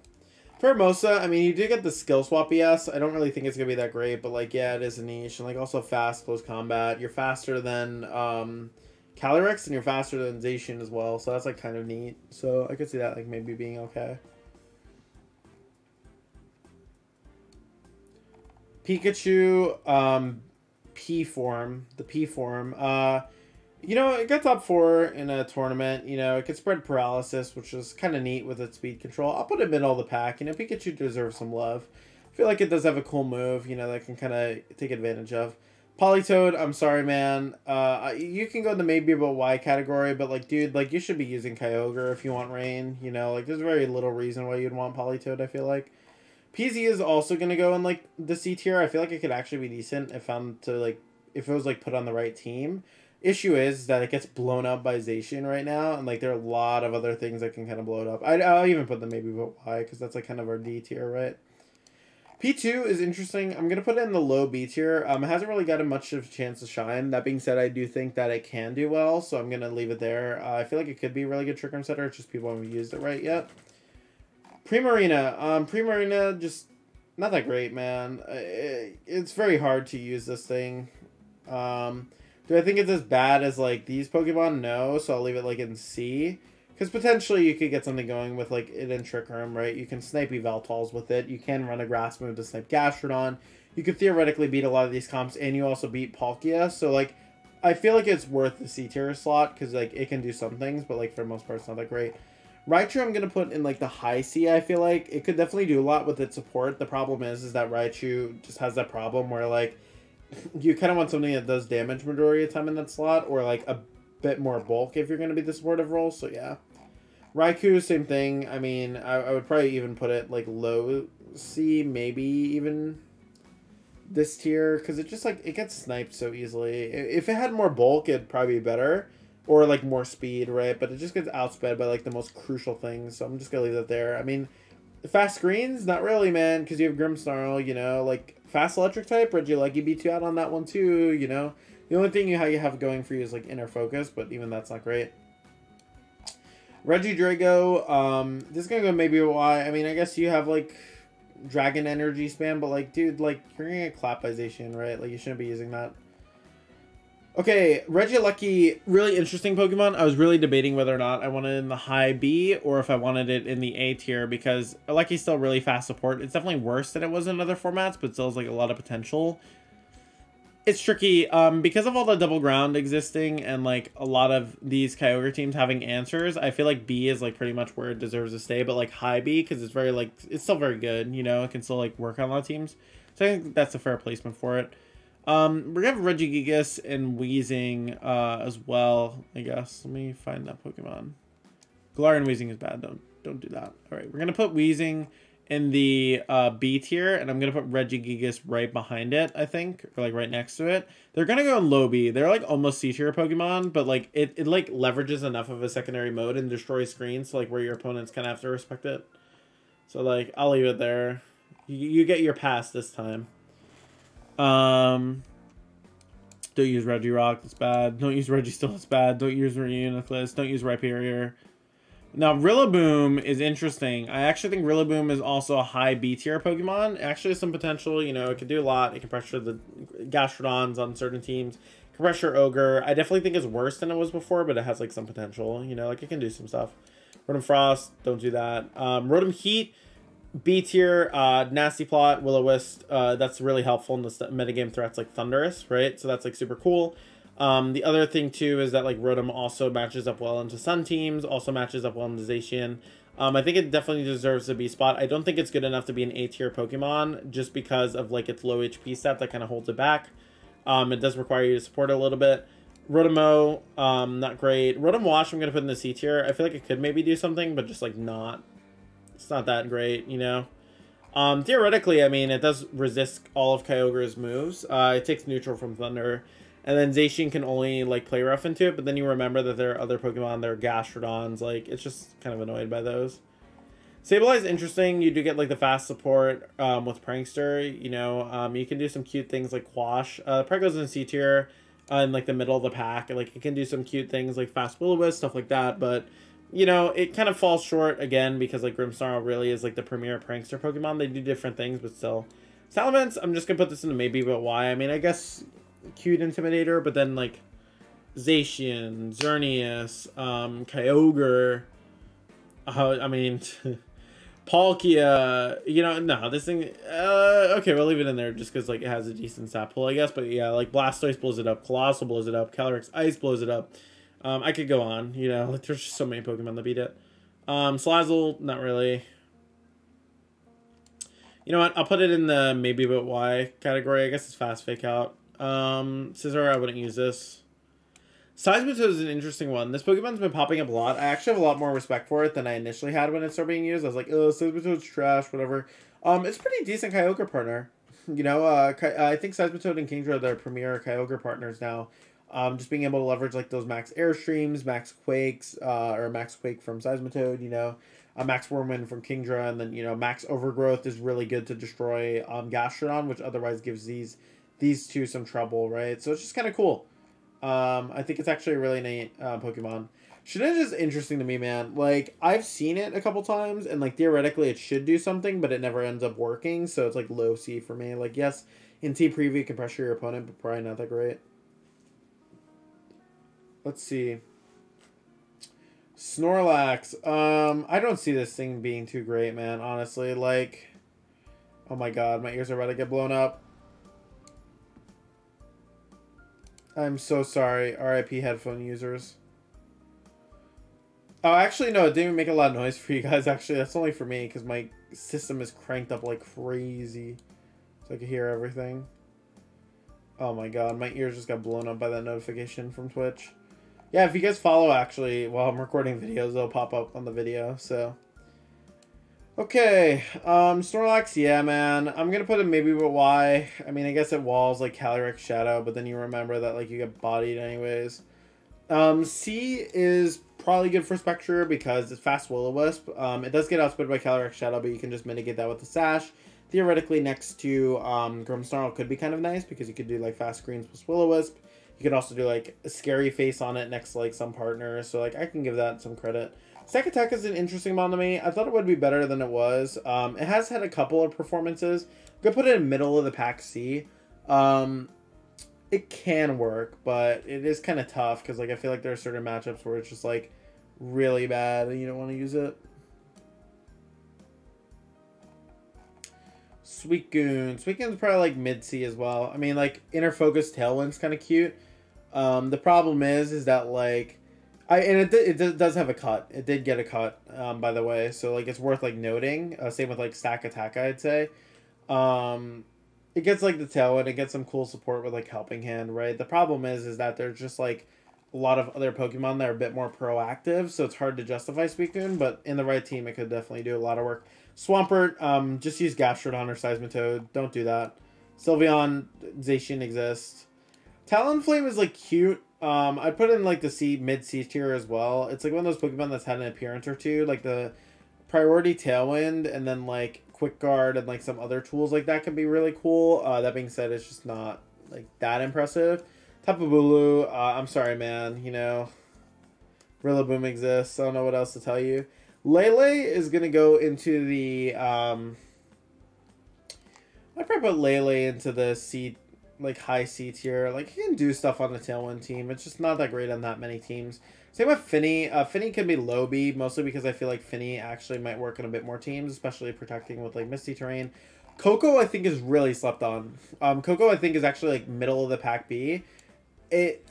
Pheromosa, I mean, you do get the skill swap, yes. I don't really think it's going to be that great. But, like, yeah, it is a niche. And, like, also fast, close combat. You're faster than Calyrex, and you're faster than Zacian as well, so that's like kind of neat. So I could see that like maybe being okay. Pikachu, P form, the P form. You know, it got top 4 in a tournament. You know, it could spread paralysis, which is kind of neat with its speed control. I'll put it middle of the pack. You know, Pikachu deserves some love. I feel like it does have a cool move, you know, that can kind of take advantage of. Politoed, I'm sorry, man. You can go in the maybe but why category, but, like, dude, like, you should be using Kyogre if you want rain. You know, like, there's very little reason why you'd want Politoed, I feel like. PZ is also going to go in, like, the C tier. I feel like it could actually be decent if if it was, like, put on the right team. Issue is that it gets blown up by Zacian right now, and, like, there are a lot of other things that can kind of blow it up. I'll even put the maybe but why, because that's, like, kind of our D tier, right? P2 is interesting. I'm going to put it in the low B tier. It hasn't really gotten much of a chance to shine. That being said, I do think that it can do well, so I'm going to leave it there. I feel like it could be a really good trick room setter. It's just people haven't used it right yet. Primarina. Primarina, just not that great, man. It's very hard to use this thing. Do I think it's as bad as, like, these Pokemon? No, so I'll leave it, like, in C. Because potentially you could get something going with, like, it in Trick Room, right? You can snipe Yveltals with it. You can run a grass move to snipe Gastrodon. You could theoretically beat a lot of these comps, and you also beat Palkia. So, like, I feel like it's worth the C tier slot, because, like, it can do some things, but, like, for the most part, it's not that great. Raichu I'm going to put in, like, the high C, I feel like. It could definitely do a lot with its support. The problem is that Raichu just has that problem where, like, you kind of want something that does damage majority of the time in that slot, or, like, a bit more bulk if you're going to be the supportive role, so yeah. Raikou, same thing. I mean, I would probably even put it, like, low C, maybe even this tier, because it just, like, it gets sniped so easily. If it had more bulk, it'd probably be better, or, like, more speed, right? But it just gets outsped by, like, the most crucial things, so I'm just going to leave that there. I mean, fast screens? Not really, man, because you have Grimmsnarl, you know, like, fast electric type, Regieleki beat you out on that one, too, you know? The only thing you have going for you is, like, inner focus, but even that's not great. Regidrago, this is gonna go maybe why. I mean, I guess you have, like, Dragon Energy spam, but, like, dude, like, you're gonna get clapped by Zacian, right? Like, you shouldn't be using that. Okay, Regieleki, really interesting Pokemon. I was really debating whether or not I wanted it in the high B or if I wanted it in the A tier, because Leki's still really fast support. It's definitely worse than it was in other formats, but still has, like, a lot of potential. It's tricky, because of all the double ground existing and, like, a lot of these Kyogre teams having answers, I feel like B is, like, pretty much where it deserves to stay, but, like, high B, because it's very, like, it's still very good, you know, it can still, like, work on a lot of teams. So I think that's a fair placement for it. We're gonna have Regigigas and Weezing, as well, I guess. Let me find that Pokemon. Galarian Weezing is bad, don't do that. Alright, we're gonna put Weezing in the B tier, and I'm gonna put Regigigas right behind it, I think, or, like, right next to it. They're gonna go in low B. They're, like, almost C tier Pokemon, but, like, it like leverages enough of a secondary mode and destroys screens, so, like, where your opponents kind of have to respect it. So, like, I'll leave it there. You get your pass this time. Don't use Regirock, that's bad. Don't use Registeel, that's bad. Don't use Reuniclus. Don't use Rhyperior. Now, Rillaboom is interesting. I actually think Rillaboom is also a high B tier Pokemon. It actually has some potential. You know, it can do a lot. It can pressure the Gastrodons on certain teams. It can pressure Ogre. I definitely think it's worse than it was before, but it has, like, some potential. You know, like, it can do some stuff. Rotom Frost, don't do that. Rotom Heat, B tier, Nasty Plot, Will-O-Wisp. That's really helpful in the metagame threats like Thundurus, right? So that's, like, super cool. The other thing, too, is that, like, Rotom also matches up well into Sun teams, also matches up well into Zacian. I think it definitely deserves a B spot. I don't think it's good enough to be an A tier Pokemon just because of, like, its low HP stat that kind of holds it back. It does require you to support it a little bit. Rotom-O, not great. Rotom Wash I'm going to put in the C tier. I feel like it could maybe do something, but just, like, not. It's not that great, you know? Theoretically, I mean, it does resist all of Kyogre's moves. It takes neutral from Thunder. And then Zacian can only, like, play rough into it, but then you remember that there are other Pokemon, there are Gastrodons, like, it's just kind of annoyed by those. Sableye is interesting. You do get, like, the fast support with Prankster, you know. You can do some cute things like Quash. Probably goes in C tier in, like, the middle of the pack. Like, it can do some cute things like Fast Will-O-Wisp, stuff like that, but, you know, it kind of falls short, again, because, like, Grimmsnarl really is, like, the premier Prankster Pokemon. They do different things, but still. Salamence, I'm just going to put this into maybe, but why? I mean, I guess cute Intimidator, but then, like, Zacian, Xerneas, Kyogre. I mean, Palkia. You know, no, this thing. Okay, we'll leave it in there just because like it has a decent stat pool, I guess. But yeah, like Blastoise blows it up, Colossal blows it up, Calyrex Ice blows it up. I could go on. You know, like there's just so many Pokemon that beat it. Slazzle, not really. You know what? I'll put it in the maybe but why category. I guess it's fast fake out. Scizor, I wouldn't use this. Seismitoad is an interesting one. This Pokemon's been popping up a lot. I actually have a lot more respect for it than I initially had when it started being used. I was like, oh, Seismitoad's trash, whatever. It's a pretty decent Kyogre partner. You know, I think Seismitoad and Kingdra are their premier Kyogre partners now. Just being able to leverage like those max airstreams, max quakes, or max quake from Seismitoad, you know. Max Whirlwind from Kingdra, and then, you know, Max Overgrowth is really good to destroy Gastrodon, which otherwise gives these two some trouble, right? So it's just kind of cool. I think it's actually a really neat Pokemon. Shedinja is interesting to me, man. Like, I've seen it a couple times, and, like, theoretically it should do something, but it never ends up working, so it's, like, low C for me. Like, yes, in T-Preview you can pressure your opponent, but probably not that great. Let's see. Snorlax. I don't see this thing being too great, man, honestly. Like, oh my god, my ears are about to get blown up. I'm so sorry, RIP headphone users. Oh, actually, no, it didn't make a lot of noise for you guys, actually. That's only for me, because my system is cranked up like crazy. So I can hear everything. Oh my god, my ears just got blown up by that notification from Twitch. Yeah, if you guys follow, actually, while I'm recording videos, they'll pop up on the video, so. Okay, Snorlax, yeah, man. I'm gonna put a maybe but why. I mean, I guess it walls, like, Calyrex Shadow, but then you remember that, like, you get bodied anyways. C is probably good for Spectre because it's fast Will-O-Wisp. It does get outspeed by Calyrex Shadow, but you can just mitigate that with the Sash. Theoretically, next to Grimmsnarl could be kind of nice because you could do, like, fast screens plus Will-O-Wisp. You could also do, like, a scary face on it next to, like, some partners. So, like, I can give that some credit. Stack Attack is an interesting one to me. I thought it would be better than it was. It has had a couple of performances. I'm going to put it in middle of the pack C. It can work, but it is kind of tough because, like, I feel like there are certain matchups where it's just, like, really bad and you don't want to use it. Suicune. Suicune's probably, like, mid-C as well. I mean, like, Inner Focus Tailwind's kind of cute. The problem is that, like, it does have a cut. It did get a cut, by the way. So, like, it's worth, like, noting. Same with, like, Stack Attack, I'd say. It gets, like, the Tailwind. It gets some cool support with, like, Helping Hand, right? The problem is that there's just, like, a lot of other Pokemon that are a bit more proactive. So it's hard to justify Suicune. But in the right team, it could definitely do a lot of work. Swampert, just use Gastrodon or Seismitoad. Don't do that. Sylveon, Zacian exists. Talonflame is, like, cute. I'd put it in, like, the mid-C tier as well. It's, like, one of those Pokemon that's had an appearance or two. Like, the Priority Tailwind and then, like, Quick Guard and, like, some other tools like that can be really cool. That being said, it's just not, like, that impressive. Tapu Bulu, I'm sorry, man. You know, Rillaboom exists. I don't know what else to tell you. Lele is going to go into the, I'd probably put Lele into the C, like, high C tier. Like, he can do stuff on the Tailwind team. It's just not that great on that many teams. Same with Finny. Finny can be low B, mostly because I feel like Finny actually might work on a bit more teams, especially protecting with, like, Misty Terrain. Coco, I think, is really slept on. Coco, I think, is actually, like, middle of the pack B.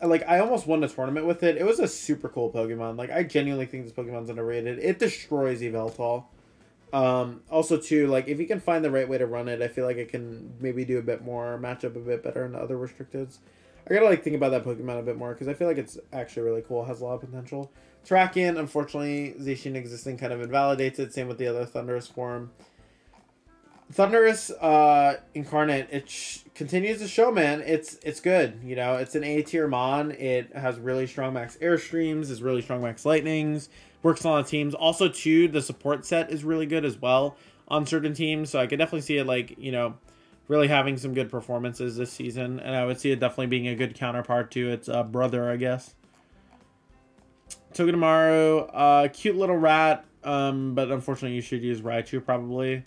Like, I almost won a tournament with it. It was a super cool Pokemon. Like, I genuinely think this Pokemon's underrated. It destroys Yveltal. Also, too, like, if you can find the right way to run it, I feel like it can maybe do a bit more, match up a bit better in other restricteds. I gotta, like, think about that Pokemon a bit more, because I feel like it's actually really cool. It has a lot of potential. Terrakion, unfortunately, Zacian existing kind of invalidates it. Same with the other Thundurus form. Thundurus Incarnate, it continues to show, man. It's good. You know, it's an A-tier Mon. It has really strong max Airstreams, is really strong max Lightnings, works on a lot of teams. Also, too, the support set is really good as well on certain teams. So I could definitely see it, like, you know, really having some good performances this season. And I would see it definitely being a good counterpart to its brother, I guess. Togedemaru, cute little rat. But unfortunately, you should use Raichu probably.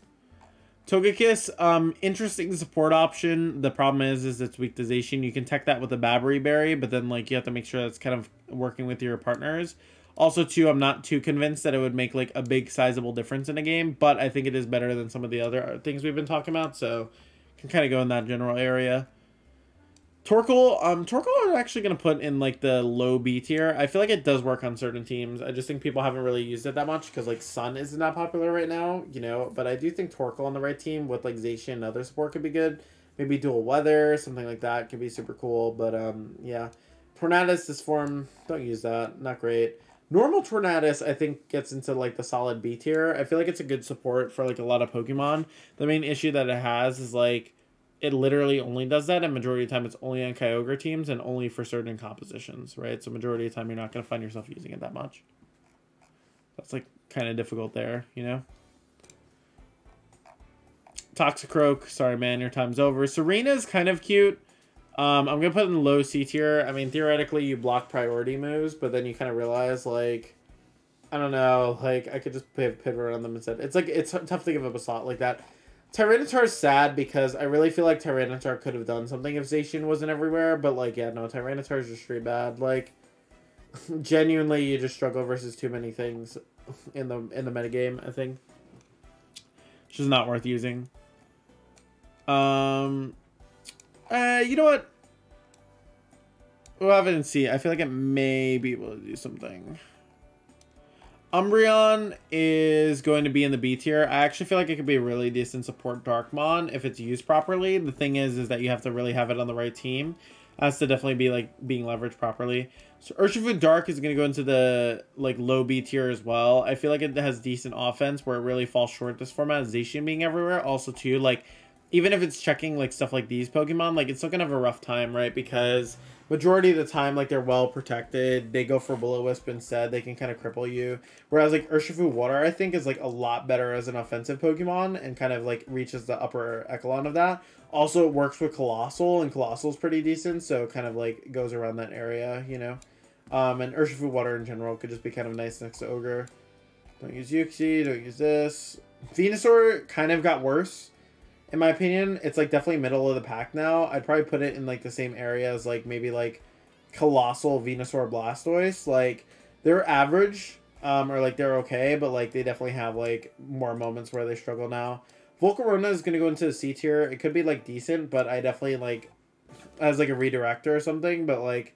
Togekiss, interesting support option. The problem is it's weak to Zacian. You can tech that with a Babbery Berry, but then like you have to make sure that's kind of working with your partners. Also, too, I'm not too convinced that it would make like a big sizable difference in a game, but I think it is better than some of the other things we've been talking about, so can kind of go in that general area. Torkoal, Torkoal I'm actually going to put in, like, the low B tier. I feel like it does work on certain teams. I just think people haven't really used it that much because, like, Sun isn't that popular right now, you know? But I do think Torkoal on the right team with, like, Zacian and other support could be good. Maybe Dual Weather, something like that could be super cool. But, yeah. Tornadus, this form, don't use that. Not great. Normal Tornadus, I think, gets into, like, the solid B tier. I feel like it's a good support for, like, a lot of Pokemon. The main issue that it has is, like, it literally only does that, and majority of the time it's only on Kyogre teams and only for certain compositions, right? So majority of the time you're not going to find yourself using it that much. That's like kind of difficult there, you know? Toxicroak, sorry man, your time's over. Serena's kind of cute. I'm going to put it in low C tier. I mean, theoretically you block priority moves, but then you kind of realize, like, I don't know, like, I could just pivot around them instead. It's like, it's tough to give up a slot like that. Tyranitar is sad because I really feel like Tyranitar could have done something if Zacian wasn't everywhere, but, like, yeah, no, Tyranitar is just straight bad. Like, genuinely, you just struggle versus too many things in the metagame, I think. It's just not worth using. You know what? We'll have it and see. I feel like it may be able to do something. Umbreon is going to be in the B tier. I actually feel like it could be a really decent support Darkmon if it's used properly. The thing is that you have to really have it on the right team. It has to definitely be like being leveraged properly. So Urshifu Dark is going to go into the like low B tier as well. I feel like it has decent offense where it really falls short this format. Zacian being everywhere. Also too, like, even if it's checking like stuff like these Pokemon, like it's still gonna have a rough time, right? Because majority of the time, like, they're well protected. They go for Will-O-Wisp instead. They can kind of cripple you. Whereas, like, Urshifu Water, I think, is, like, a lot better as an offensive Pokemon and kind of, like, reaches the upper echelon of that. Also, it works with Colossal, and Colossal's pretty decent, so it kind of, like, goes around that area, you know? And Urshifu Water in general could just be kind of nice next to Ogre. Don't use Uxie, don't use this. Venusaur kind of got worse. In my opinion, it's like definitely middle of the pack now. I'd probably put it in like the same area as like maybe like Colossal, Venusaur, Blastoise. Like they're average, or like they're okay, but like they definitely have like more moments where they struggle now. Volcarona is gonna go into the C tier. It could be like decent, but I definitely like as like a redirector or something. But like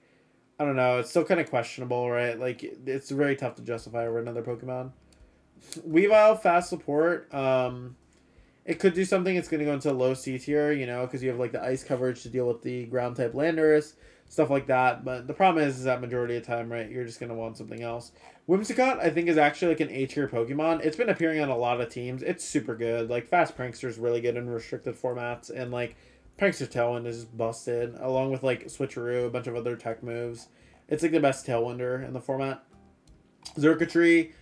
I don't know, it's still kind of questionable, right? Like it's very tough to justify over another Pokemon. Weavile, fast support. It could do something. It's going to go into low C tier, you know, because you have, like, the ice coverage to deal with the ground-type Landorus, stuff like that. But the problem is that majority of the time, right, you're just going to want something else. Whimsicott, I think, is actually, like, an A tier Pokemon. It's been appearing on a lot of teams. It's super good. Like, Fast Prankster is really good in restricted formats. And, like, Prankster Tailwind is just busted, along with, like, Switcheroo, a bunch of other tech moves. It's, like, the best Tailwinder in the format. Xurkitree,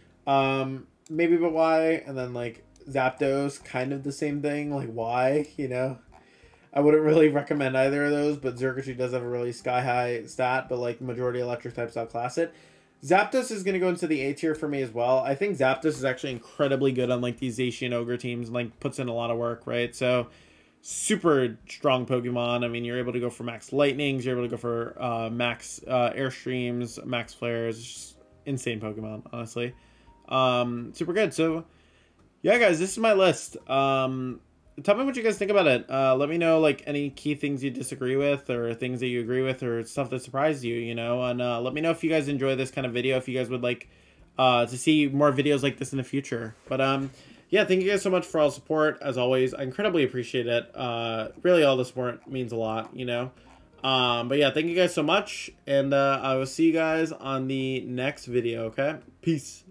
maybe but why? And then, like, Zapdos, kind of the same thing. Like, why? You know? I wouldn't really recommend either of those, but Xurkitree does have a really sky-high stat, but, like, majority electric types outclass it. Zapdos is going to go into the A tier for me as well. I think Zapdos is actually incredibly good on, like, these Zacian Ogre teams and, like, puts in a lot of work, right? So, super strong Pokemon. I mean, you're able to go for max Lightnings, you're able to go for max Airstreams, max Flares. It's just insane Pokemon, honestly. Super good. So, yeah, guys, this is my list. Tell me what you guys think about it. Let me know, like, any key things you disagree with or things that you agree with or stuff that surprised you, you know? And let me know if you guys enjoy this kind of video, if you guys would like to see more videos like this in the future. But, yeah, thank you guys so much for all the support. As always, I incredibly appreciate it. Really, all the support means a lot, you know? But, yeah, thank you guys so much. And I will see you guys on the next video, okay? Peace.